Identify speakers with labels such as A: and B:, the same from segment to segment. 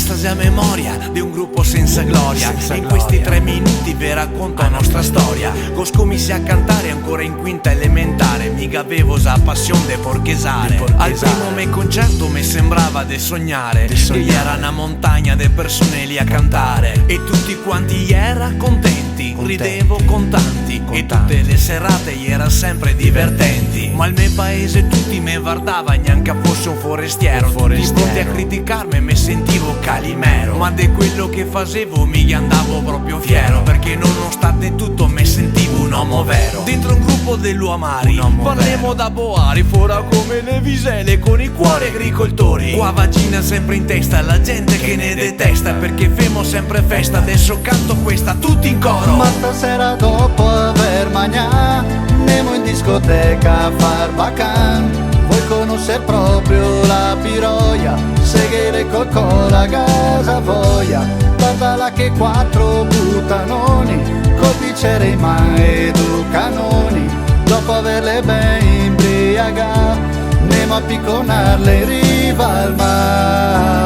A: Estasi a memoria di un gruppo senza gloria. In questi 3 minuti vi racconto la nostra storia. Coscomissi a cantare ancora in quinta elementare. Mica avevo sa passione de porchesare. Al primo me concerto mi sembrava de sognare. E era una montagna de persone lì a cantare. E tutti quanti era contenti. Ridevo contanti. E tutte le serate era sempre divertenti. Ma al mio paese tutti me guardava, neanche fosse un forestiero. Tutti pronti a criticarmi me sentivo Calimero. Ma di quello che facevo mi andavo proprio fiero, perché nonostante tutto me sentivo un uomo vero. Dentro un gruppo dell'uamari parliamo da boari, fora come le visele con i cuori agricoltori. Qua vagina sempre in testa, la gente che ne detesta, perché femo sempre festa. Adesso canto questa tutti in coro.
B: Ma stasera dopo aver mangiato andiamo in discoteca a far bacan. Vuoi conoscere proprio la piroia, seguire col cola a casa voglia. Guardala che 4 buttanoni, col bicchiere in mano e 2 canoni. Dopo averle ben imbriagate, andiamo a picconarle in riva al mar,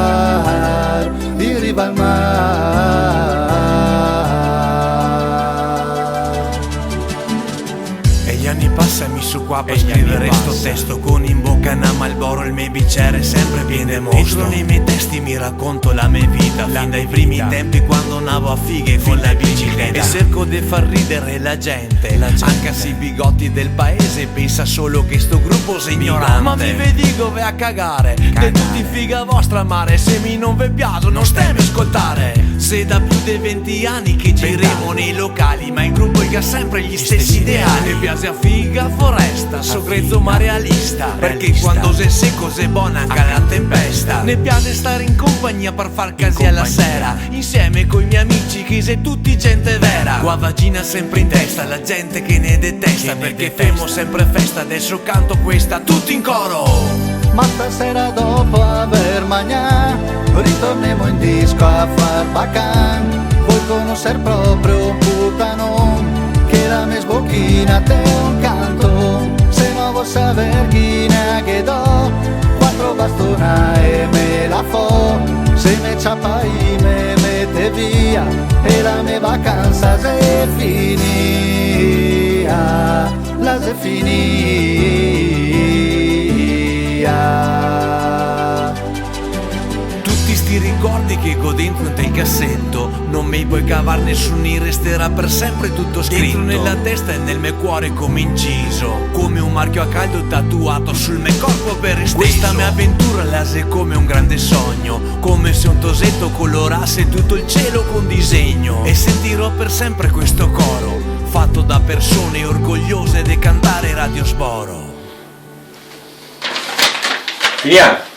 B: in riva al mar.
A: Gli anni passami su qua per scrivere sto testo, con in bocca una Marlboro, il mio bicchiere sempre pieno di mosto. Entro nei miei testi mi racconto la mia vita, fin dai primi tempi quando andavo a fighe con la bicicletta. E cerco di far ridere la gente, anche se i bigotti del paese pensa solo che sto gruppo sia ignorante. Ma mi vedi dove a cagare, che tutti figa vostra mare. Se mi non ve piace non stemmi a ascoltare. Se da più di 20 anni che giriamo nei locali, ma il gruppo ha sempre gli stessi ideali. Mi piace a figa foresta, so grezzo ma realista, perché quando sei secco sei buona anche la tempesta. Ne piace stare in compagnia per far casi alla sera, insieme coi miei amici che sei tutti gente vera. Qua vagina sempre in testa, la gente che ne detesta, perché femo sempre festa. Adesso canto questa tutti in coro.
B: Ma stasera dopo aver mangiato ritorniamo in disco a far bacan. Vuoi conoscere proprio un puttanone, che la mia sbocchina te un canto. Se non vuoi saper chi ne do 4 bastona e me la fo. Se me ciappai me mette via e la mia vacanza se finia, la se finia.
A: Tutti sti ricordi che ho dentro in del cassetto, non mi puoi cavare nessun, resterà per sempre tutto scritto dentro nella testa e nel mio cuore come inciso, come un marchio a caldo tatuato sul mio corpo per esteso. Questa mia avventura l'ase come un grande sogno, come se un tosetto colorasse tutto il cielo con disegno. E sentirò per sempre questo coro, fatto da persone orgogliose di cantare Radio Sboro.
C: Finiamo.